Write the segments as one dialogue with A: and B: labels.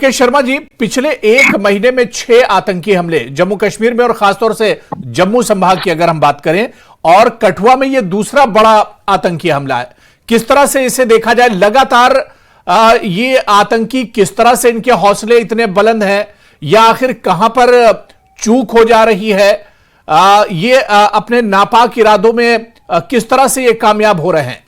A: राकेश शर्मा जी, पिछले एक महीने में 6 आतंकी हमले जम्मू कश्मीर में और खासतौर से जम्मू संभाग की अगर हम बात करें, और कठुआ में यह दूसरा बड़ा आतंकी हमला है। किस तरह से इसे देखा जाए? लगातार ये आतंकी किस तरह से इनके हौसले इतने बुलंद हैं, या आखिर कहां पर चूक हो जा रही है? ये अपने नापाक इरादों में किस तरह से ये कामयाब हो रहे हैं?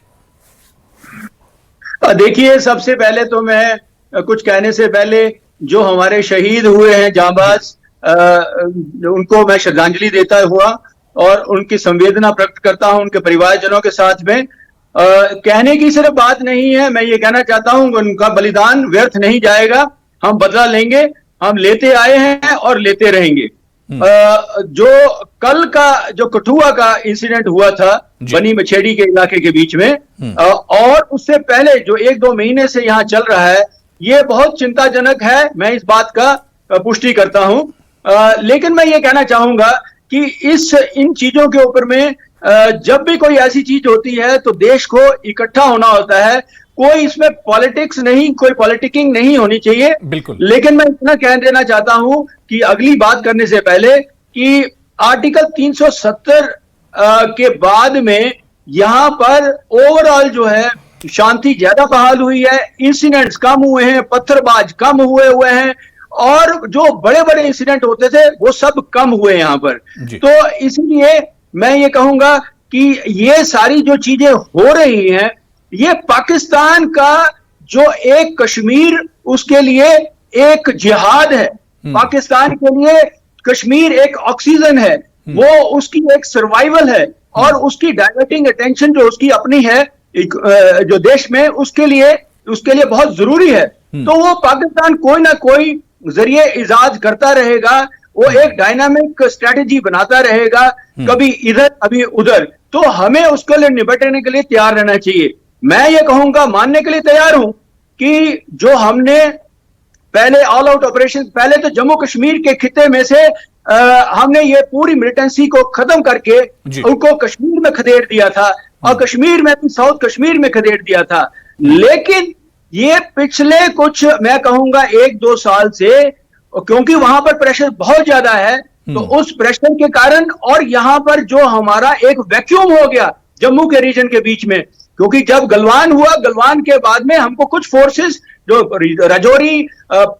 B: देखिए, सबसे पहले तो मैं कुछ कहने से पहले जो हमारे शहीद हुए हैं जांबाज, उनको मैं श्रद्धांजलि देता हुआ और उनकी संवेदना प्रकट करता हूं उनके परिवारजनों के साथ में। कहने की सिर्फ बात नहीं है, मैं ये कहना चाहता हूं कि उनका बलिदान व्यर्थ नहीं जाएगा। हम बदला लेंगे, हम लेते आए हैं और लेते रहेंगे। जो कल का जो कठुआ का इंसिडेंट हुआ था बनी मछेड़ी के इलाके के बीच में, और उससे पहले जो 1-2 महीने से यहाँ चल रहा है, ये बहुत चिंताजनक है। मैं इस बात का पुष्टि करता हूं। लेकिन मैं ये कहना चाहूंगा कि इन चीजों के ऊपर में जब भी कोई ऐसी चीज होती है तो देश को इकट्ठा होना होता है। कोई इसमें पॉलिटिक्स नहीं, कोई पॉलिटिकिंग नहीं होनी चाहिए।
A: बिल्कुल।
B: लेकिन मैं इतना कह देना चाहता हूं कि अगली बात करने से पहले कि आर्टिकल 370 के बाद में यहां पर ओवरऑल जो है शांति ज्यादा बहाल हुई है, इंसिडेंट्स कम हुए हैं, पत्थरबाज कम हुए हैं, और जो बड़े बड़े इंसिडेंट होते थे वो सब कम हुए यहां पर। तो इसलिए मैं ये कहूंगा कि ये सारी जो चीजें हो रही हैं, ये पाकिस्तान का जो एक कश्मीर, उसके लिए एक जिहाद है। पाकिस्तान के लिए कश्मीर एक ऑक्सीजन है, वो उसकी एक सर्वाइवल है, और उसकी डाइवर्टिंग अटेंशन जो उसकी अपनी है जो देश में, उसके लिए बहुत जरूरी है। तो वो पाकिस्तान कोई ना कोई जरिए इजाद करता रहेगा, वो एक डायनामिक स्ट्रेटेजी बनाता रहेगा, कभी इधर कभी उधर। तो हमें उसके लिए निपटने के लिए तैयार रहना चाहिए। मैं ये कहूंगा, मानने के लिए तैयार हूं कि जो हमने पहले ऑल आउट ऑपरेशन, पहले तो जम्मू कश्मीर के खिते में से हमने ये पूरी मिलिटेंसी को खत्म करके उनको कश्मीर में खदेड़ दिया था, और कश्मीर में भी साउथ कश्मीर में खदेड़ दिया था। लेकिन ये पिछले कुछ, मैं कहूंगा 1-2 साल से, क्योंकि वहां पर प्रेशर बहुत ज्यादा है, तो उस प्रेशर के कारण, और यहां पर जो हमारा एक वैक्यूम हो गया जम्मू के रीजन के बीच में, क्योंकि जब गलवान हुआ, गलवान के बाद में हमको कुछ फोर्सेस जो राजौरी,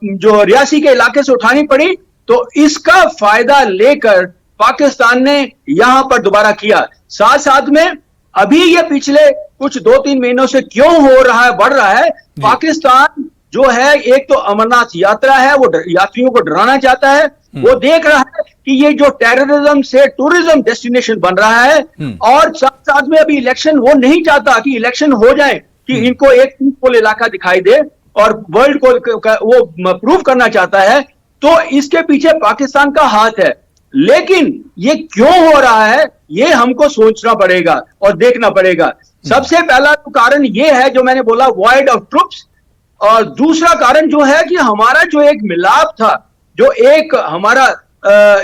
B: जो रियासी के इलाके से उठानी पड़ी, तो इसका फायदा लेकर पाकिस्तान ने यहां पर दोबारा किया। साथ साथ में अभी ये पिछले कुछ 2-3 महीनों से क्यों हो रहा है, बढ़ रहा है, पाकिस्तान जो है, एक तो अमरनाथ यात्रा है, वो यात्रियों को डराना चाहता है। वो देख रहा है कि ये जो टेररिज्म से टूरिज्म डेस्टिनेशन बन रहा है, और साथ साथ में अभी इलेक्शन, वो नहीं चाहता कि इलेक्शन हो जाए, कि इनको एक पीसफुल इलाका दिखाई दे, और वर्ल्ड को वो प्रूव करना चाहता है। तो इसके पीछे पाकिस्तान का हाथ है। लेकिन ये क्यों हो रहा है, ये हमको सोचना पड़ेगा और देखना पड़ेगा। सबसे पहला तो कारण ये है जो मैंने बोला, वॉइड ऑफ ट्रुप्स, और दूसरा कारण जो है कि हमारा जो एक मिलाप था, जो एक हमारा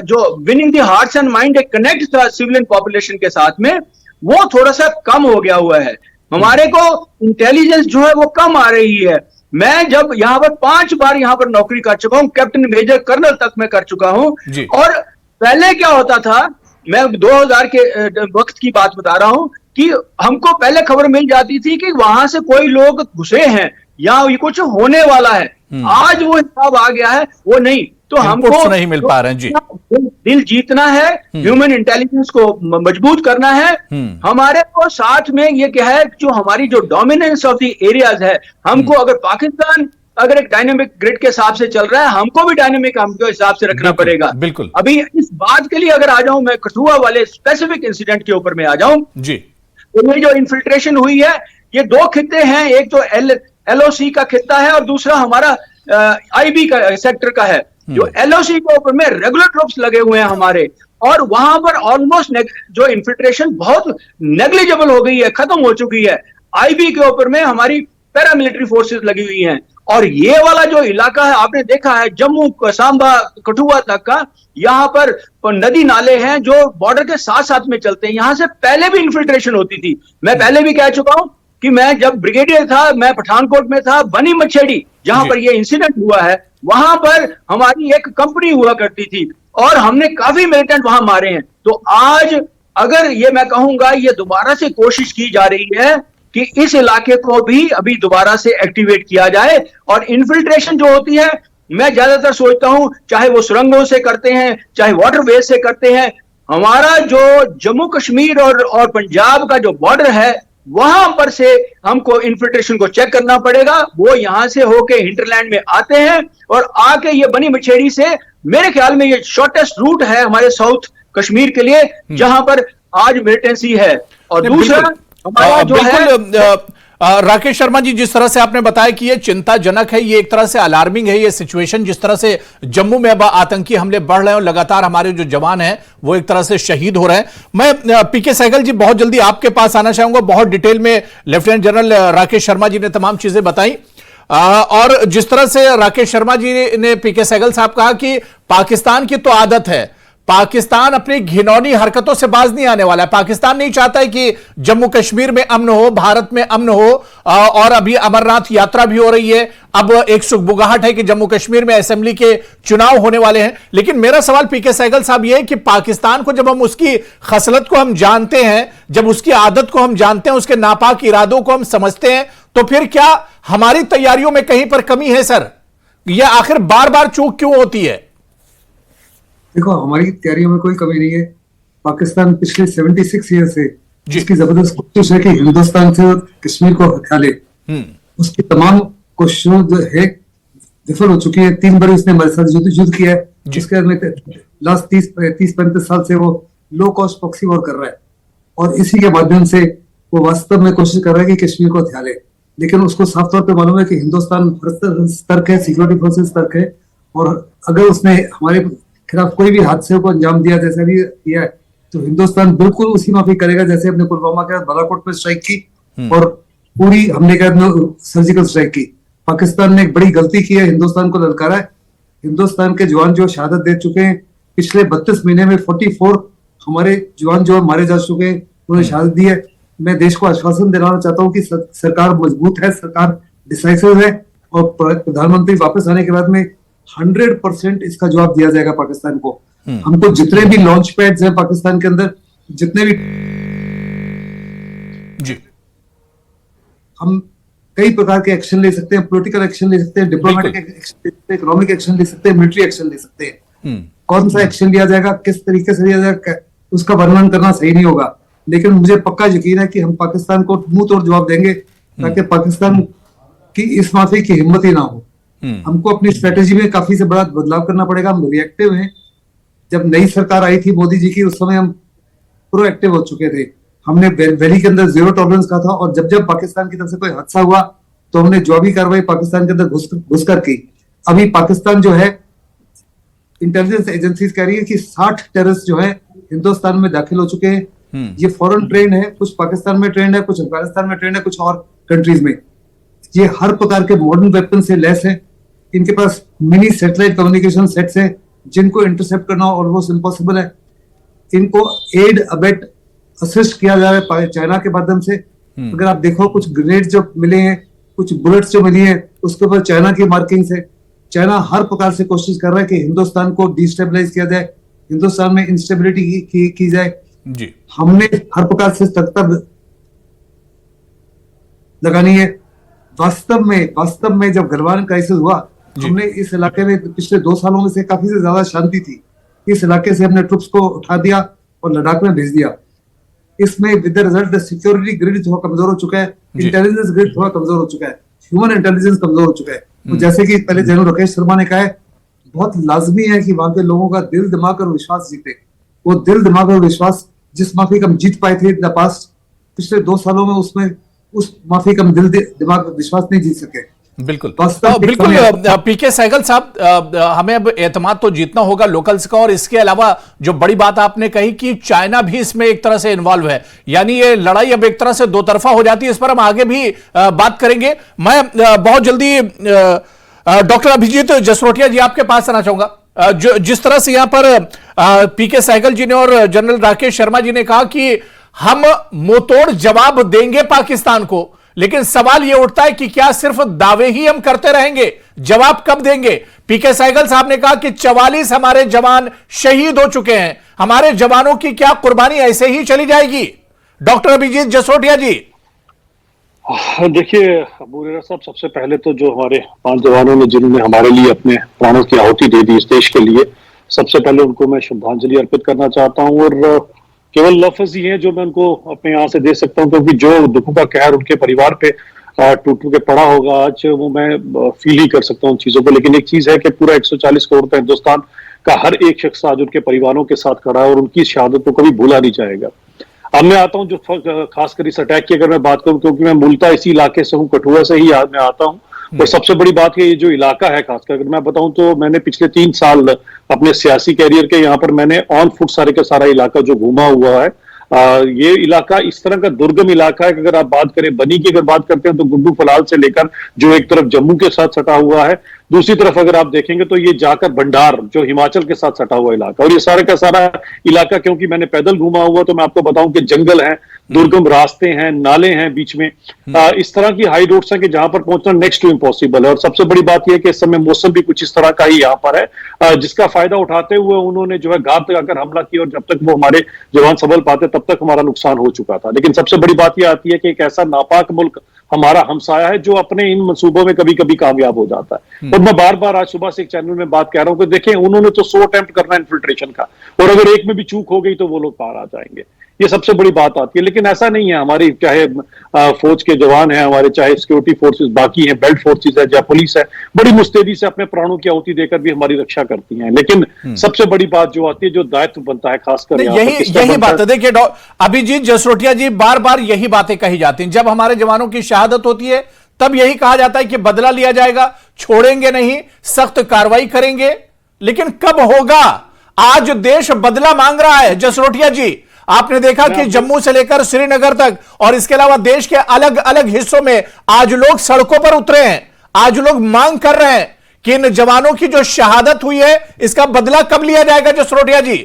B: जो winning the hearts and mind एक कनेक्ट था सिविलियन पॉपुलेशन के साथ में, वो थोड़ा सा कम हो गया हुआ है। हमारे को इंटेलिजेंस जो है वो कम आ रही है। मैं जब यहाँ पर 5 बार यहाँ पर नौकरी कर चुका हूं, कैप्टन मेजर कर्नल तक मैं कर चुका हूं, और पहले क्या होता था, मैं 2000 के वक्त की बात बता रहा हूं, कि हमको पहले खबर मिल जाती थी कि वहां से कोई लोग घुसे हैं या ये कुछ होने वाला है। आज वो हिसाब आ गया है, वो नहीं। तो हमको
A: नहीं मिल पा रहे हैं जी।
B: दिल जीतना है, ह्यूमन इंटेलिजेंस को मजबूत करना है। हमारे को साथ में ये क्या है, जो हमारी जो डोमिनेंस ऑफ द एरियाज है, हमको अगर पाकिस्तान अगर एक डायनेमिक ग्रिड के हिसाब से चल रहा है, हमको भी डायनेमिक हमको हिसाब से रखना पड़ेगा।
A: बिल्कुल।
B: अभी इस बात के लिए अगर आ जाऊं, मैं कठुआ वाले स्पेसिफिक इंसिडेंट के ऊपर में आ जाऊं
A: जी,
B: तो ये जो इन्फिल्ट्रेशन हुई है, ये 2 खित्ते हैं, एक तो LOC का खित्ता है और दूसरा हमारा IB का सेक्टर का है। जो LOC के ऊपर में रेगुलर ट्रूप्स लगे हुए हैं हमारे, और वहां पर ऑलमोस्ट जो इन्फिल्ट्रेशन बहुत नेग्लिजिबल हो गई है, खत्म हो चुकी है। IB के ऊपर में हमारी पैरामिलिट्री फोर्सेस लगी हुई हैं, और ये वाला जो इलाका है, आपने देखा है जम्मू सांबा कठुआ तक का, यहाँ पर नदी नाले हैं जो बॉर्डर के साथ साथ में चलते हैं। यहां से पहले भी इन्फिल्ट्रेशन होती थी। मैं पहले भी कह चुका हूं कि मैं जब ब्रिगेडियर था, मैं पठानकोट में था, बनी मच्छेड़ी जहां पर ये इंसिडेंट हुआ है, वहां पर हमारी एक कंपनी हुआ करती थी और हमने काफी मिलिटेंट वहां मारे हैं। तो आज अगर ये मैं कहूंगा ये दोबारा से कोशिश की जा रही है कि इस इलाके को भी अभी दोबारा से एक्टिवेट किया जाए, और इन्फिल्ट्रेशन जो होती है, मैं ज्यादातर सोचता हूं चाहे वो सुरंगों से करते हैं, चाहे वाटरवे से करते हैं, हमारा जो जम्मू कश्मीर और पंजाब का जो बॉर्डर है वहां पर से हमको इन्फिल्ट्रेशन को चेक करना पड़ेगा। वो यहां से होके हिंटरलैंड में आते हैं और आके ये बनी मछेड़ी से, मेरे ख्याल में ये शॉर्टेस्ट रूट है हमारे साउथ कश्मीर के लिए जहां पर आज मिलिटेंसी है। और दूसरा हमारा जो है
A: राकेश शर्मा जी, जिस तरह से आपने बताया कि ये चिंताजनक है, ये एक तरह से अलार्मिंग है ये सिचुएशन, जिस तरह से जम्मू में अब आतंकी हमले बढ़ रहे हैं और लगातार हमारे जो जवान हैं वो एक तरह से शहीद हो रहे हैं। मैं पीके सहगल जी बहुत जल्दी आपके पास आना चाहूंगा। बहुत डिटेल में लेफ्टिनेंट जनरल राकेश शर्मा जी ने तमाम चीजें बताई, और जिस तरह से राकेश शर्मा जी ने पीके सहगल साहब कहा कि पाकिस्तान की तो आदत है, पाकिस्तान अपनी घिनौनी हरकतों से बाज नहीं आने वाला है। पाकिस्तान नहीं चाहता है कि जम्मू कश्मीर में अमन हो, भारत में अमन हो, और अभी अमरनाथ यात्रा भी हो रही है। अब एक सुगबुगाहट है कि जम्मू कश्मीर में असेंबली के चुनाव होने वाले हैं। लेकिन मेरा सवाल पीके सहगल साहब यह है कि पाकिस्तान को जब हम उसकी खसलत को हम जानते हैं, जब उसकी आदत को हम जानते हैं, उसके नापाक इरादों को हम समझते हैं, तो फिर क्या हमारी तैयारियों में कहीं पर कमी है सर? यह आखिर बार बार चूक क्यों होती है?
C: देखो, हमारी तैयारियों में कोई कमी नहीं है। पाकिस्तान पिछले 76 ईयर से जिसकी जबरदस्त कोशिश है कि हिंदुस्तान से कश्मीर को हटा ले, उसकी तमाम कोशिशों जो है विफल हो चुकी है। 3 बार उसने हमारे साथ युद्ध किया है, जिसके लास्ट 30-35 साल से वो लो कॉस्ट प्रॉक्सी वॉर कर रहा है, और इसी के माध्यम से वो वास्तव में कोशिश कर रहा है कि कश्मीर को हटा ले। लेकिन उसको साफ तौर पर मालूम है कि हिंदुस्तान सतर्क है, सिक्योरिटी फोर्सेस सतर्क है, और अगर उसने हमारे खिलाफ कोई भी हादसे को अंजाम दिया जैसे भी किया है, तो हिंदुस्तान बिल्कुल उसी माफी करेगा जैसे अपने पुलवामा के बाद बालाकोट पर स्ट्राइक की और पूरी हमने सर्जिकल स्ट्राइक की। पाकिस्तान ने एक बड़ी गलती की है, हिंदुस्तान को ललकारा है। हिंदुस्तान के जवान जो शहादत दे चुके हैं, पिछले 32 महीने में 44 हमारे जवान जो मारे जा चुके हैं, उन्होंने शहादत दी है। मैं देश को आश्वासन दिलाना चाहता हूँ कि सरकार मजबूत है, सरकार डिसाइसिव है, और प्रधानमंत्री वापस आने के बाद में 100% इसका जवाब दिया जाएगा पाकिस्तान को। हमको जितने भी लॉन्च पैड्स हैं पाकिस्तान के अंदर, जितने भी
A: जी,
C: हम कई प्रकार के एक्शन ले सकते हैं, पॉलिटिकल एक्शन ले सकते हैं, डिप्लोमेटिक एक्शन ले सकते हैं, इकोनॉमिक एक्शन ले सकते हैं, मिलिट्री एक्शन ले सकते हैं। कौन सा एक्शन लिया जाएगा, किस तरीके से लिया जाएगा, उसका वर्णन करना सही नहीं होगा। लेकिन मुझे पक्का यकीन है कि हम पाकिस्तान को मुंह तोड़ जवाब देंगे, ताकि पाकिस्तान की इस माफी की हिम्मत ही ना हो। हमको अपनी स्ट्रेटेजी में काफी से बड़ा बदलाव करना पड़ेगा। हम रिएक्टिव हैं। जब नई सरकार आई थी मोदी जी की, उस समय हम प्रोएक्टिव हो चुके थे। हमने वैली के अंदर जीरो टॉलरेंस कहा था, और जब जब पाकिस्तान की तरफ से कोई हादसा हुआ तो हमने जवाबी कार्रवाई पाकिस्तान के अंदर घुसकर की। अभी पाकिस्तान जो है, इंटेलिजेंस एजेंसीज कह रही है कि 60 टेररिस्ट जो है हिंदुस्तान में दाखिल हो चुके हैं। ये फॉरेन ट्रेंड है, कुछ पाकिस्तान में ट्रेंड है, कुछ अफगानिस्तान में ट्रेंड है, कुछ और कंट्रीज में। ये हर प्रकार के मॉडर्न वेपन से लेस है। इनके पास मिनी सैटेलाइट कम्युनिकेशन सेट्स हैं, जिनको इंटरसेप्ट करना ऑलमोस्ट इम्पॉसिबल है। इनको एड अबेट असिस्ट किया जा रहा है चाइना के माध्यम से। अगर आप देखो, कुछ ग्रेनेड जो मिले हैं, कुछ बुलेट्स जो मिली हैं, उसके ऊपर चाइना की मार्किंग्स है। चाइना हर प्रकार से कोशिश कर रहा है कि हिंदुस्तान को डिस्टेबलाइज किया जाए, हिंदुस्तान में इंस्टेबिलिटी की जाए
A: जी।
C: हमने हर प्रकार से सतर्कता लगानी है। वास्तव में जब गलवान क्राइसिस हुआ, हमने इस इलाके में पिछले 2 सालों में से काफी से ज्यादा शांति थी। इस इलाके से हमने ट्रुप्स को उठा दिया और लद्दाख में भेज दिया। इसमें with the result security grid थोड़ा कमजोर हो चुका है, इंटेलिजेंस ग्रिड थोड़ा कमजोर हो चुका है, ह्यूमन इंटेलिजेंस कमजोर हो चुका है। तो जैसे कि पहले जनरल राकेश शर्मा ने कहा है, बहुत लाजमी है कि वहां के लोगों का दिल, दिमाग और विश्वास जीते। वो दिल, दिमाग और विश्वास जिस माफी का हम जीत पाए थे इन द पास्ट, पिछले 2 सालों में उसमें उस माफी का हम दिल, दिमाग, विश्वास नहीं जीत सके।
A: बिल्कुल बिल्कुल पीके सहगल साहब, हमें अब एतमाद तो जीतना होगा लोकल्स का। और इसके अलावा जो बड़ी बात आपने कही कि चाइना भी इसमें एक तरह से इन्वॉल्व है, यानी ये लड़ाई अब एक तरह से दो तरफा हो जाती है। इस पर हम आगे भी बात करेंगे। मैं बहुत जल्दी डॉक्टर अभिजीत जसरोटिया जी आपके पास आना चाहूंगा। जिस तरह से यहां पर पीके सहगल जी ने और जनरल राकेश शर्मा जी ने कहा कि हम मुंहतोड़ जवाब देंगे पाकिस्तान को, लेकिन सवाल यह उठता है कि क्या सिर्फ दावे ही हम करते रहेंगे, जवाब कब देंगे? पीके सहगल साहब ने कहा कि 44 हमारे जवान शहीद हो चुके हैं, हमारे जवानों की क्या कुर्बानी ऐसे ही चली जाएगी? डॉक्टर अभिजीत जसरोटिया जी।
D: देखिए अबू हुरैरा साहब, सबसे पहले तो जो हमारे 5 जवानों ने जिन्होंने हमारे लिए अपने प्राणों की आहुति दे दी इस देश के लिए, सबसे पहले उनको मैं श्रद्धांजलि अर्पित करना चाहता हूं। और केवल लफ्ज ही हैं जो मैं उनको अपने यहाँ से दे सकता हूं, क्योंकि जो दुखों का कहर उनके परिवार पे टूट के पड़ा होगा आज, वो मैं फील ही कर सकता हूं उन चीजों को। लेकिन एक चीज है कि पूरा 140 करोड़ का हिंदुस्तान का हर एक शख्स आज उनके परिवारों के साथ खड़ा है और उनकी शहादत को कभी भूला नहीं जाएगा। अब मैं आता हूं जो खासकर इस अटैक की अगर मैं बात करूं, क्योंकि मैं मूलतः इसी इलाके से हूं, कठुआ से ही मैं आता हूं। और सबसे बड़ी बात ये जो इलाका है, खासकर अगर मैं बताऊं तो मैंने पिछले 3 साल अपने सियासी कैरियर के यहाँ पर मैंने ऑन फुट सारे का सारा इलाका जो घूमा हुआ है। ये इलाका इस तरह का दुर्गम इलाका है कि अगर आप बात करें बनी की अगर बात करते हैं तो गुड्डू फलाल से लेकर जो एक तरफ जम्मू के साथ सटा हुआ है, दूसरी तरफ अगर आप देखेंगे तो ये जाकर भंडार जो हिमाचल के साथ सटा हुआ इलाका, और ये सारे का सारा इलाका क्योंकि मैंने पैदल घूमा हुआ तो मैं आपको बताऊं कि जंगल है, दुर्गम रास्ते हैं, नाले हैं बीच में, इस तरह की हाई रोड्स हैं कि जहां पर पहुंचना नेक्स्ट टू इम्पॉसिबल है। और सबसे बड़ी बात यह है कि इस समय मौसम भी कुछ इस तरह का ही यहाँ पर है, जिसका फायदा उठाते हुए उन्होंने जो है घात लगाकर हमला किया, और जब तक वो हमारे जवान संभल पाते तब तक हमारा नुकसान हो चुका था। लेकिन सबसे बड़ी बात यह आती है कि एक ऐसा नापाक मुल्क हमारा हमसाया है जो अपने इन मंसूबों में कभी कभी कामयाब हो जाता है। और मैं बार बार आज सुबह से एक चैनल में बात कह रहा हूं कि देखें, उन्होंने तो 100 अटेम्प्ट करना है इन्फिल्ट्रेशन का, और अगर एक में भी चूक हो गई तो वो लोग पार आ जाएंगे। ये सबसे बड़ी बात आती है। लेकिन ऐसा नहीं है, हमारी चाहे फौज के जवान हैं, हमारे चाहे सिक्योरिटी फोर्सेस बाकी हैं, बेल्ट फोर्सेस है, या पुलिस है, बड़ी मुस्तैदी से अपने प्राणों की आहुति देकर भी हमारी रक्षा करती हैं। लेकिन सबसे बड़ी बात जो आती है, जो दायित्व बनता है खासकर
A: यही बात है। देखिए अभिजीत जसरोटिया जी, बार बार यही बातें कही जाती हैं। जब हमारे जवानों की शहादत होती है तब यही कहा जाता है कि बदला लिया जाएगा, छोड़ेंगे नहीं, सख्त कार्रवाई करेंगे। लेकिन कब होगा? आज देश बदला मांग रहा है जसरोटिया जी। आपने देखा कि जम्मू से लेकर श्रीनगर तक और इसके अलावा देश के अलग अलग हिस्सों में आज लोग सड़कों पर उतरे हैं। आज लोग मांग कर रहे हैं कि इन जवानों की जो शहादत हुई है इसका बदला कब लिया जाएगा जसरोटिया जी?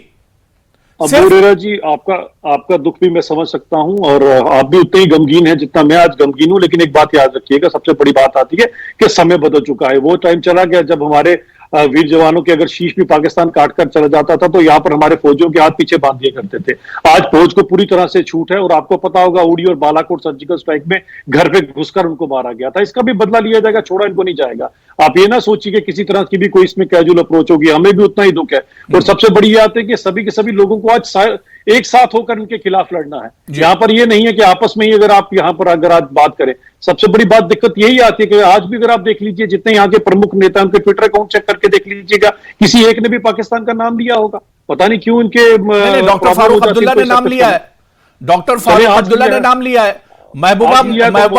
D: अबू हुरैरा जी, आपका दुख भी मैं समझ सकता हूं, और आप भी उतने ही गमगीन हैं जितना मैं आज गमगीन हूं। लेकिन एक बात याद रखिएगा, सबसे बड़ी बात आती है कि समय बदल चुका है। वो टाइम चला गया जब हमारे वीर जवानों के अगर शीश भी पाकिस्तान काटकर चला जाता था तो यहाँ पर हमारे फौजियों के हाथ पीछे बांध दिया करते थे। आज फौज को पूरी तरह से छूट है, और आपको पता होगा उड़ी और बालाकोट सर्जिकल स्ट्राइक में घर पे घुसकर उनको मारा गया था। इसका भी बदला लिया जाएगा, छोड़ा इनको नहीं जाएगा। आप ये ना सोचिए कि किसी तरह की भी कोई इसमें कैजुअल अप्रोच होगी, हमें भी उतना ही दुख है। और सबसे बड़ी बात है कि सभी के सभी लोगों को आज एक साथ होकर इनके खिलाफ लड़ना है। यहाँ पर ये नहीं है कि आपस में ही अगर आप यहाँ पर अगर आज बात करें, सबसे बड़ी बात दिक्कत यही आती है कि आज भी अगर आप देख लीजिए जितने यहाँ के प्रमुख नेता उनके ट्विटर अकाउंट चेक करके देख लीजिएगा, किसी एक ने भी पाकिस्तान का नाम लिया होगा। पता नहीं क्यों इनके
A: डॉक्टर फारूक अब्दुल्ला ने नाम लिया है, डॉक्टर फारूक अब्दुल्ला ने नाम लिया है। महबूबा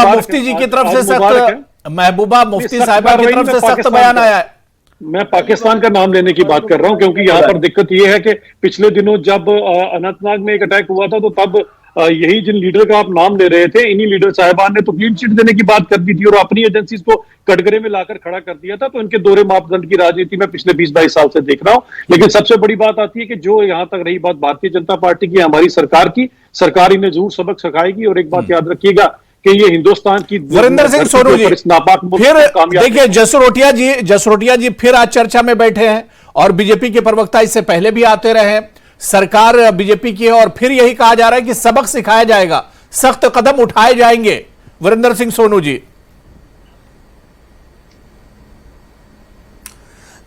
A: मुफ्ती जी की तरफ से सख्त, महबूबा मुफ्ती साहिबा की तरफ से सख्त बयान आया है।
D: मैं पाकिस्तान का नाम लेने की बात कर रहा हूं, क्योंकि यहाँ पर दिक्कत यह है कि पिछले दिनों जब अनंतनाग में एक अटैक हुआ था तो तब यही जिन लीडर का आप नाम ले रहे थे, इन्हीं लीडर साहिबान ने तो क्लीन चिट देने की बात कर दी थी और अपनी एजेंसीज को कटघरे में लाकर खड़ा कर दिया था। तो इनके दोहरे मापदंड की राजनीति में पिछले 20-22 साल से देख रहा हूं। लेकिन सबसे बड़ी बात आती है कि जो यहां तक रही बात भारतीय जनता पार्टी की, हमारी सरकार की, सरकार इन्हें जरूर सबक सिखाएगी। और एक बात याद रखिएगा कि ये हिंदुस्तान की
A: वरिंदर सिंह सोनू जी फिर देखिए जसरोटिया जी फिर आज चर्चा में बैठे हैं, और बीजेपी के प्रवक्ता इससे पहले भी आते रहे हैं। सरकार बीजेपी की है और फिर यही कहा जा रहा है कि सबक सिखाया जाएगा, सख्त कदम उठाए जाएंगे। वरिंदर सिंह सोनू जी,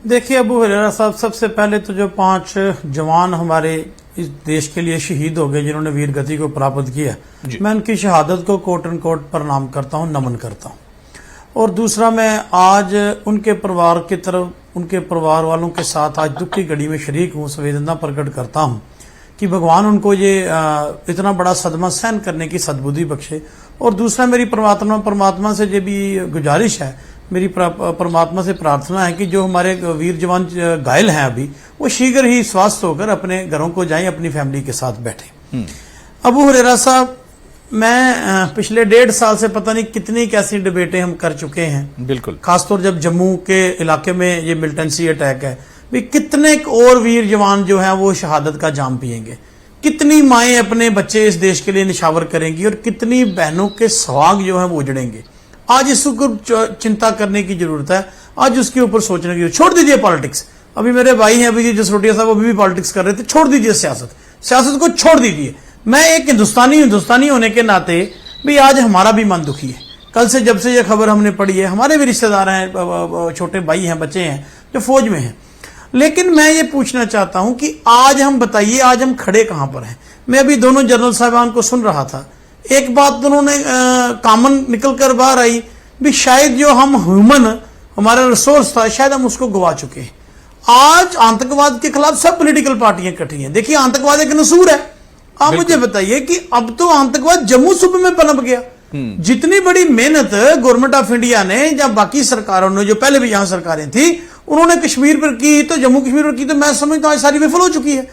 E: देखिए अबू हुरैरा साहब, सबसे पहले तो जो 5 जवान हमारे इस देश के लिए शहीद हो गए, जिन्होंने वीर गति को प्राप्त किया, मैं उनकी शहादत को कोट एंड कोट प्रणाम करता हूं, नमन करता हूं। और दूसरा, मैं आज उनके परिवार की तरफ, उनके परिवार वालों के साथ आज दुख की घड़ी में शरीक हूं, संवेदना प्रकट करता हूं कि भगवान उनको ये इतना बड़ा सदमा सहन करने की सद्बुद्धि बख्शे। और दूसरा, मेरी परमात्मा से ये भी गुजारिश है, मेरी परमात्मा से प्रार्थना है कि जो हमारे वीर जवान घायल हैं अभी, वो शीघ्र ही स्वस्थ होकर अपने घरों को जाएं, अपनी फैमिली के साथ बैठें। अबू हुरैरा साहब, मैं पिछले 1.5 साल से पता नहीं कितनी कैसी डिबेटें हम कर चुके हैं,
A: बिल्कुल,
E: खासतौर जब जम्मू के इलाके में ये मिलिटेंसी अटैक है, भी कितने और वीर जवान जो हैं वो शहादत का जाम पिएंगे। कितनी माएं अपने बच्चे इस देश के लिए निछावर करेंगी और कितनी बहनों के सुहाग जो है वो उजड़ेंगे। आज इसको चिंता करने की जरूरत है, आज उसके ऊपर सोचने की। छोड़ दीजिए पॉलिटिक्स, अभी मेरे भाई हैं अभी जसरोटिया साहब अभी भी पॉलिटिक्स कर रहे थे। छोड़ दीजिए सियासत को छोड़ दीजिए। मैं एक हिंदुस्तानी होने के नाते भी आज हमारा भी मन दुखी है। कल से जब से ये खबर हमने पढ़ी है, हमारे भी रिश्तेदार हैं, छोटे भाई हैं, बच्चे हैं जो फौज में हैं। लेकिन मैं ये पूछना चाहता हूं कि आज हम बताइए, आज हम खड़े कहां पर हैं। मैं अभी दोनों जनरल साहबान को सुन रहा था, एक बात उन्होंने कॉमन निकल कर बाहर आई भी शायद जो हम हमारा रिसोर्स था शायद हम उसको गवा चुके हैं। आज आतंकवाद के खिलाफ सब पॉलिटिकल पार्टियां इकट्ठी हैं। देखिए आतंकवाद एक नसूर है। आप मुझे बताइए कि अब तो आतंकवाद जम्मू सूबे में पनप गया। जितनी बड़ी मेहनत गवर्नमेंट ऑफ इंडिया ने या बाकी सरकारों ने, जो पहले भी यहां सरकारें थी, उन्होंने कश्मीर पर की, तो जम्मू कश्मीर पर की, तो मैं समझता हूं सारी विफल हो चुकी है।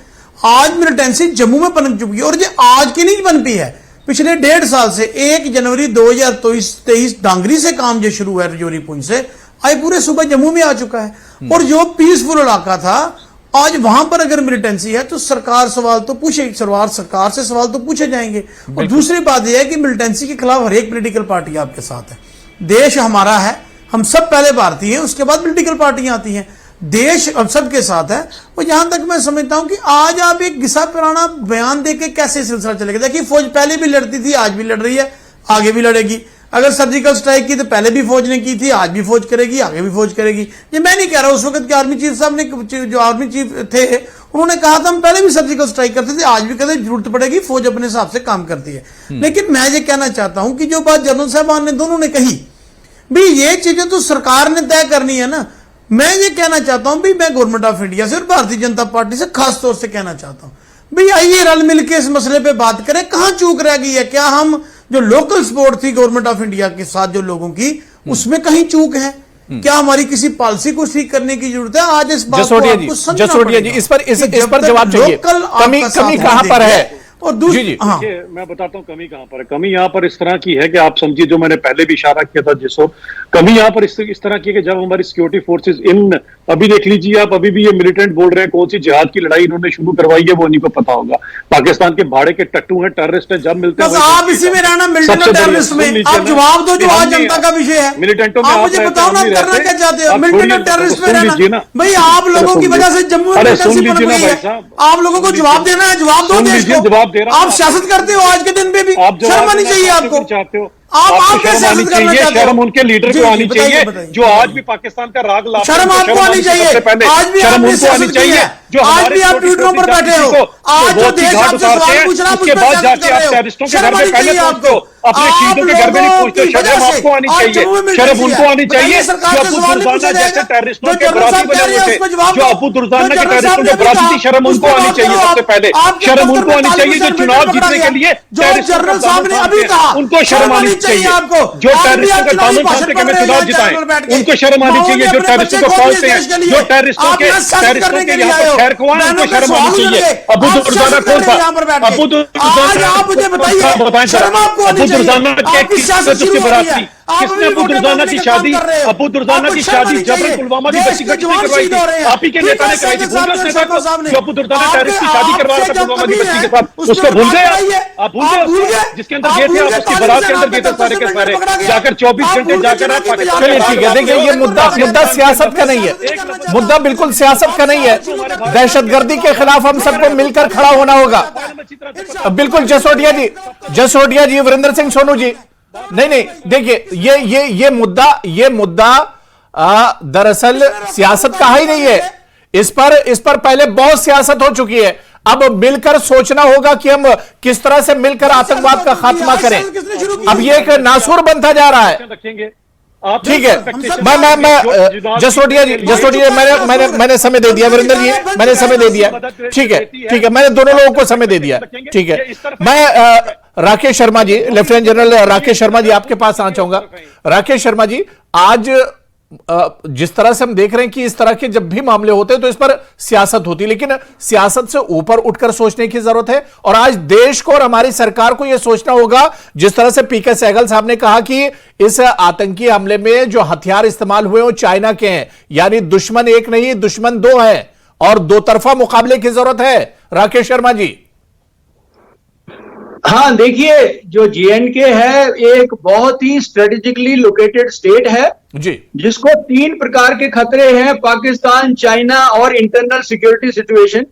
E: आज मिलिटेंसी जम्मू में पनप चुकी है और ये आज की नहीं पनपी है, पिछले 1.5 साल से। 1 जनवरी 2023 डांगरी से काम जो शुरू है, रजौरी पुंछ से, आज पूरे सूबा जम्मू में आ चुका है। और जो पीसफुल इलाका था, आज वहां पर अगर मिलिटेंसी है तो सरकार सवाल तो पूछे, सरकार से सवाल तो पूछे जाएंगे। और दूसरी बात यह है कि मिलिटेंसी के खिलाफ हर एक पॉलिटिकल पार्टी आपके साथ है। देश हमारा है, हम सब पहले भारतीय हैं, उसके बाद पॉलिटिकल पार्टियां आती हैं। देश अब सबके साथ है। और जहां तक मैं समझता हूं कि आज आप एक घिसा पुराना बयान देके कैसे सिलसिला चलेगा। देखिए फौज पहले भी लड़ती थी, आज भी लड़ रही है, आगे भी लड़ेगी। अगर सर्जिकल स्ट्राइक की तो पहले भी फौज ने की थी, आज भी फौज करेगी, आगे भी फौज करेगी। ये मैं नहीं कह रहा, उस वक्त के आर्मी चीफ साहब ने, जो आर्मी चीफ थे, उन्होंने कहा था हम पहले भी सर्जिकल स्ट्राइक करते थे, आज भी कहते जरूरत पड़ेगी, फौज अपने हिसाब से काम करती है। लेकिन मैं ये कहना चाहता हूं कि जो बात जनरल साहबान ने दोनों ने कही भी, ये चीजें तो सरकार ने तय करनी है ना। मैं ये कहना चाहता हूं भी, मैं गवर्नमेंट ऑफ इंडिया से और भारतीय जनता पार्टी से खास तौर से कहना चाहता हूं भी, आइए रल मिलकर इस मसले पे बात करें। कहां चूक रह गई है? क्या हम जो लोकल सपोर्ट थी गवर्नमेंट ऑफ इंडिया के साथ जो लोगों की, उसमें कहीं चूक है? क्या हमारी किसी पॉलिसी को ठीक करने की जरूरत है? आज इस बात को आपको समझना पड़ेगा।
A: इस पर जवाब चाहिए। कमी कहां पर है?
E: और दूसरी, हाँ,
D: मैं बताता हूँ कमी कहां पर है। कमी यहाँ पर इस तरह की है कि आप समझिए, जो मैंने पहले भी इशारा किया था जिसको, कमी यहाँ पर इस तरह की है कि जब हमारी सिक्योरिटी फोर्सेस अभी देख लीजिए आप, अभी भी ये मिलिटेंट बोल रहे हैं कौन सी जिहाद की लड़ाई इन्होंने शुरू करवाई है, वो उन्हीं को पता होगा। पाकिस्तान के भाड़े के टट्टू हैं, टेररिस्ट हैं, जब मिलते हैं
E: आप इसी में रहना, मिलिटेंट और टेररिस्ट में आप जवाब दो, जो आज जनता का विषय है।
D: मिलिटेंटों में
E: आप मुझे बताओ ना, करना क्या चाहते हो? मिलिटेंट और टेररिस्ट में रहना भाई, आप लोगों की वजह से जम्मू में आप लोगों को जवाब देना है, जवाब दो देश को।
D: जवाब दे रहा हूं।
E: आप सियासत करते हो आज के दिन पे भी, शर्म आनी चाहिए आपको।
D: चाहते हो
E: आप क्या सियासत करना चाहते हो?
D: शर्म उनके लीडर को आनी चाहिए जो आज भी पाकिस्तान का राग लाते हैं।
E: शर्म आपको आनी चाहिए। आज भी
D: शर्म
E: आपने
D: उनको आनी चाहिए जो
E: आज भी आप ट्विटरों पर बैठे हो। आज जो देश आपसे सवाल पूछ रहा है,
D: उसके बाद जाके आप टेररिस्टों के घर में पहले पहुंचते हो, अपने शहीदों के घर में नहीं पूछते। शर्म आपको आनी चाहिए, शर्म उनको आनी चाहिए जो अबू दुर्दाना जैसे टेररिस्टों के बराती बने हुए थे, जो अबू दुर्दाना के टेररिस्टों के बराती थी। शर्म उनको आनी चाहिए सबसे पहले। शर्म उनको आनी चाहिए जो चुनाव जीतने के लिए
E: जनरल साहब ने अभी कहा,
D: उनको शर्म आनी चाहिए। आपको जो टेररिस्टों के दामन थामते के में चुनाव जिताएं, उनको शर्म आनी चाहिए। जो टेररिस्टों को पालते हैं, जो टेररिस्टों के यहाँ पर खैर खुआएं, उनको शर्म आनी चाहिए। अबू दुर्दाना कौन था? अबू दुर्दाना,
E: आप मुझे बताइए, शर्म आपको आनी चाहिए? आपकी सियासत शुरू हो रही है।
D: किसने अबू दुर्दाना की शादी जबरन पुलवामा की बच्ची करवाई थी? आप ही के नेता ने कराई थी। भूल गए नेता को जो अबू दुर्दाना टेररिस्ट की शादी करवा रहा था पुलवामा की बच्ची के साथ? उसको भूल गए आप? भूल गए जिसके अंदर गए थे आप, उसकी बारात के अंदर गए थे सारे के सारे, जाकर 24 घंटे जाकर आप
A: चलिए ठीक है। देखिए ये मुद्दा सियासत का नहीं है, मुद्दा बिल्कुल सियासत का नहीं है। दहशतगर्दी के खिलाफ हम सबको मिलकर खड़ा होना होगा। बिल्कुल जसोटिया जी, वीरेंद्र सिंह सोनू जी, नहीं देखिए ये मुद्दा दरअसल सियासत का ही नहीं है। इस पर पहले बहुत सियासत हो चुकी है। अब मिलकर सोचना होगा कि हम किस तरह से मिलकर आतंकवाद का खात्मा करें। अब ये एक नासूर बनता जा रहा है। ठीक है, मैं जसोटिया जी, मैंने समय दे दिया। वीरेंद्र जी, मैंने समय दे दिया। ठीक है, मैंने दोनों लोगों को समय दे दिया। ठीक है, मैं राकेश शर्मा जी, लेफ्टिनेंट जनरल राकेश शर्मा जी, आपके पास आना चाहूंगा। राकेश शर्मा जी, आज जिस तरह से हम देख रहे हैं कि इस तरह के जब भी मामले होते हैं तो इस पर सियासत होती है, लेकिन सियासत से ऊपर उठकर सोचने की जरूरत है। और आज देश को और हमारी सरकार को यह सोचना होगा, जिस तरह से पीके सहगल साहब ने कहा कि इस आतंकी हमले में जो हथियार इस्तेमाल हुए वो चाइना के हैं, यानी दुश्मन एक नहीं दुश्मन दो है और दो तरफा मुकाबले की जरूरत है। राकेश शर्मा जी,
B: हाँ, देखिए, जो JNK है एक बहुत ही स्ट्रेटेजिकली लोकेटेड स्टेट है
A: जी।
B: जिसको 3 प्रकार के खतरे हैं, पाकिस्तान, चाइना और इंटरनल सिक्योरिटी सिचुएशन।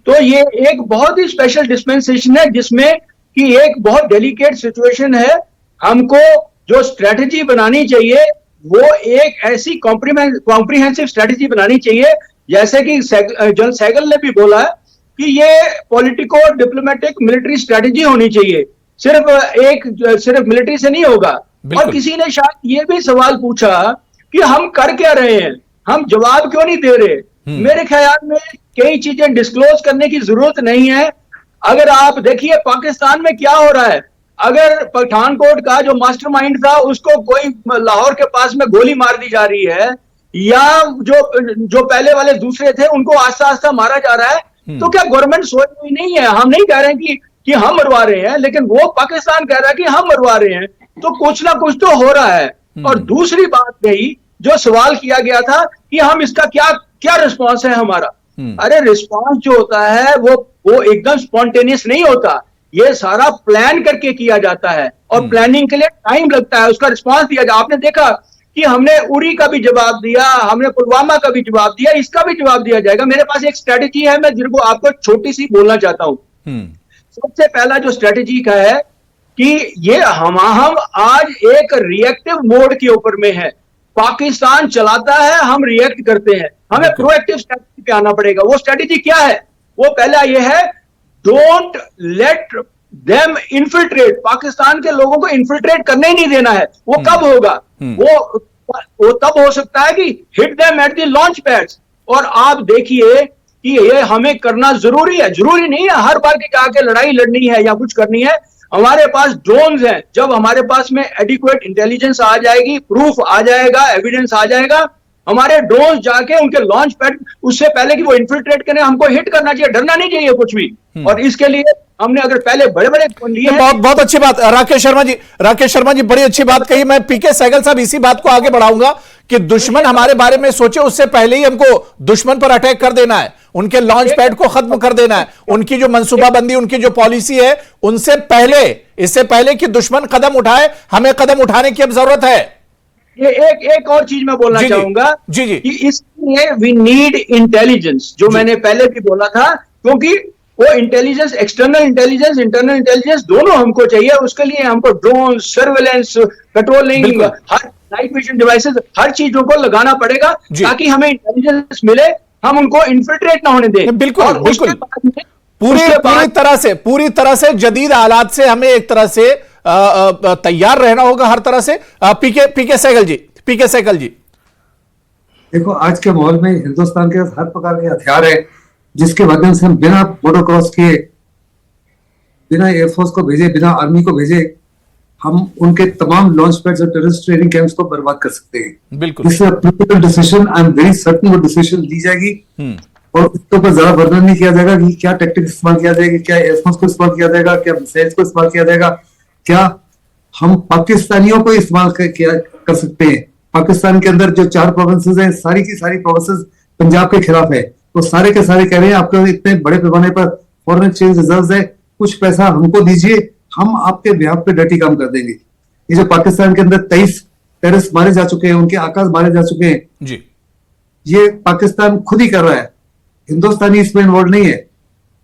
B: तो ये एक बहुत ही स्पेशल डिस्पेंसेशन है जिसमें कि एक बहुत डेलिकेट सिचुएशन है। हमको जो स्ट्रेटजी बनानी चाहिए वो एक ऐसी कॉम्प्रिहेंसिव स्ट्रेटजी बनानी चाहिए, जैसे कि जनरल सहगल ने भी बोला है कि ये पॉलिटिको डिप्लोमेटिक मिलिट्री स्ट्रेटजी होनी चाहिए, सिर्फ मिलिट्री से नहीं होगा। और किसी ने शायद ये भी सवाल पूछा कि हम कर क्या रहे हैं, हम जवाब क्यों नहीं दे रहे। मेरे ख्याल में कई चीजें डिस्क्लोज करने की जरूरत नहीं है। अगर आप देखिए पाकिस्तान में क्या हो रहा है, अगर पठानकोट का जो मास्टरमाइंड था उसको कोई लाहौर के पास में गोली मार दी जा रही है, या जो पहले वाले दूसरे थे उनको आस्ता आस्ता मारा जा रहा है, तो क्या गवर्नमेंट सोच रही नहीं है? हम नहीं कह रहे हैं कि हम मरवा रहे हैं, लेकिन वो पाकिस्तान कह रहा है कि हम मरवा रहे हैं, तो कुछ ना कुछ तो हो रहा है। और दूसरी बात यही जो सवाल किया गया था कि हम इसका क्या रिस्पॉन्स है हमारा। अरे रिस्पॉन्स जो होता है वो एकदम स्पॉन्टेनियस नहीं होता, ये सारा प्लान करके किया जाता है और प्लानिंग के लिए टाइम लगता है, उसका रिस्पॉन्स दिया जाए। आपने देखा कि हमने उरी का भी जवाब दिया, हमने पुलवामा का भी जवाब दिया, इसका भी जवाब दिया जाएगा। मेरे पास एक स्ट्रेटेजी है, मैं जिनको आपको छोटी सी बोलना चाहता हूं। सबसे पहला जो स्ट्रेटेजी का है कि ये हम आज एक रिएक्टिव मोड के ऊपर में है। पाकिस्तान चलाता है, हम रिएक्ट करते हैं, हमें प्रोएक्टिव स्ट्रेटेजी पे आना पड़ेगा। वो स्ट्रेटेजी क्या है? वो पहला ये है, don't let them infiltrate. Pakistan के लोगों को इन्फिल्ट्रेट करने ही नहीं देना है। वो कब होगा? वो तब हो सकता है कि hit them at the launch pads. और आप देखिए कि ये हमें करना जरूरी है। जरूरी नहीं है हर बार के आके लड़ाई लड़नी है या कुछ करनी है। हमारे पास ड्रोन्स हैं, जब हमारे पास में एडिक्वेट इंटेलिजेंस आ जाएगी, प्रूफ आ जाएगा, एविडेंस आ जाएगा, हमारे ड्रोन जाके उनके लॉन्च पैड, उससे पहले कि वो इन्फिल्ट्रेट करें, हमको हिट करना चाहिए, डरना नहीं चाहिए कुछ भी। और इसके लिए हमने अगर पहले बड़े बड़े लिए
A: बहुत अच्छी बात राकेश शर्मा जी बड़ी अच्छी बात कही। मैं पीके सहगल साहब इसी बात को आगे बढ़ाऊंगा कि दुश्मन हमारे बारे में सोचे उससे पहले ही हमको दुश्मन पर अटैक कर देना है, उनके लॉन्च पैड को खत्म कर देना है, उनकी जो मंसूबाबंदी, उनकी जो पॉलिसी है, उनसे पहले, इससे पहले कि दुश्मन कदम उठाए, हमें कदम उठाने की अब जरूरत है।
B: ये एक और चीज मैं बोलना चाहूंगा
A: जी
B: कि इसलिए वी नीड इंटेलिजेंस, जो मैंने पहले भी बोला था, क्योंकि वो intelligence, external intelligence, internal intelligence दोनों हमको चाहिए। उसके लिए हमको ड्रोन, सर्वेलेंस, पेट्रोलिंग, हर नाइट विजन डिवाइसेस, हर चीजों को लगाना पड़ेगा ताकि हमें इंटेलिजेंस मिले, हम उनको इन्फिल्ट्रेट ना होने दें।
A: बिल्कुल पूरी तरह से जदीद हालात से हमें एक तरह से तैयार रहना होगा, हर तरह से। पीके सहगल जी
C: देखो, आज के माहौल में हिंदुस्तान के हर प्रकार के हथियार है जिसके माध्यम से हम बिना बॉर्डर क्रॉस किए, बिना एयरफोर्स को भेजे, बिना आर्मी को भेजे, हम उनके तमाम लॉन्च पैड्स और टेररिस्ट ट्रेनिंग कैंप्स को बर्बाद कर सकते हैं।
A: बिल्कुल।
C: इससे political decision, I am very certain, वो डिसीजन ली जाएगी और उसके ऊपर ज्यादा वर्णन नहीं किया जाएगा कि क्या टेक्टिक इस्तेमाल किया जाएगा, क्या एयरफोर्स को इस्तेमाल किया जाएगा, क्या मिसाइल्स को इस्तेमाल किया जाएगा, क्या हम पाकिस्तानियों को इस्तेमाल कर सकते हैं। पाकिस्तान के अंदर जो 4 प्रोविंसेस हैं, सारी की सारी प्रोविंसेस पंजाब के खिलाफ है, तो सारे के सारे कह रहे हैं आपके इतने बड़े पैमाने पर फॉरेन एक्सचेंज रिजर्व्स है, कुछ पैसा हमको दीजिए, हम आपके बिहाफ पे डर्टी काम कर देंगे। ये जो पाकिस्तान के अंदर 23 टेररिस्ट मारे जा चुके हैं, उनके आकाश मारे जा चुके हैं
A: जी,
C: ये पाकिस्तान खुद ही कर रहा है, हिंदुस्तानी इसमें इन्वॉल्व नहीं है।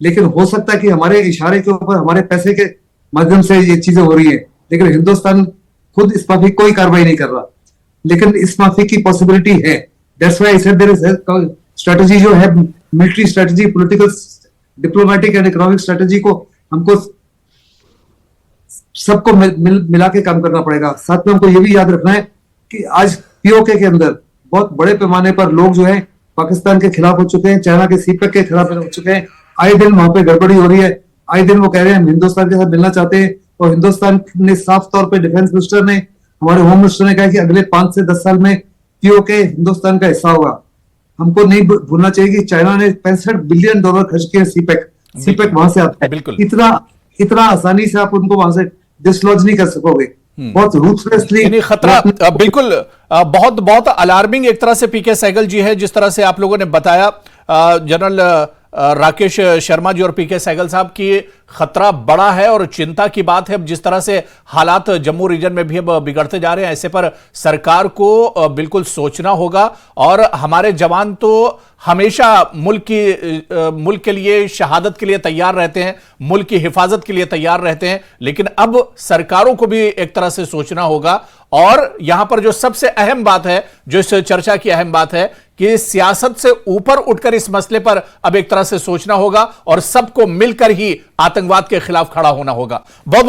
C: लेकिन हो सकता है कि हमारे इशारे के ऊपर, हमारे पैसे के माध्यम से ये चीजें हो रही है, लेकिन हिंदुस्तान खुद इस माफी कोई कार्रवाई नहीं कर रहा, लेकिन इस माफी की पॉसिबिलिटी है। That's why I said there is strategy जो है, military strategy, political, diplomatic and economic strategy को हमको सबको मिला के काम करना पड़ेगा। साथ में हमको ये भी याद रखना है कि आज पीओके के अंदर बहुत बड़े पैमाने पर लोग जो है पाकिस्तान के खिलाफ हो चुके हैं, चाइना के सीपेक के खिलाफ हो चुके हैं। आए दिन वहां पे गड़बड़ी हो रही है, आए दिन वो कह रहे हैं हम हिंदुस्तान के साथ मिलना चाहते हैं, और हिंदुस्तान ने साफ तौर पे डिफेंस मिनिस्टर ने, हमारे होम मिनिस्टर ने कहा कि अगले 5 से 10 साल में पीओके हिंदुस्तान का हिस्सा होगा। हमको नहीं भूलना चाहिए कि चाइना ने $65 बिलियन खर्च किए सीपेक वहां से आता है। इतना आसानी से आप उनको वहां से डिसलॉज नहीं कर सकोगे, बहुत रूथलेसली
A: खतरा। बिल्कुल, बहुत अलार्मिंग एक तरह से पीके सहगल जी है, जिस तरह से आप लोगों ने बताया। जनरल राकेश शर्मा जी और पीके सहगल साहब की खतरा बड़ा है और चिंता की बात है। अब जिस तरह से हालात जम्मू रीजन में भी अब बिगड़ते जा रहे हैं, ऐसे पर सरकार को बिल्कुल सोचना होगा। और हमारे जवान तो हमेशा मुल्क के लिए शहादत के लिए तैयार रहते हैं, मुल्क की हिफाजत के लिए तैयार रहते हैं, लेकिन अब सरकारों को भी एक तरह से सोचना होगा। और यहां पर जो सबसे अहम बात है, जो इस चर्चा की अहम बात है, कि सियासत से ऊपर उठकर इस मसले पर अब एक तरह से सोचना होगा और सबको मिलकर ही आतंकवाद के खिलाफ खड़ा होना होगा। बहुत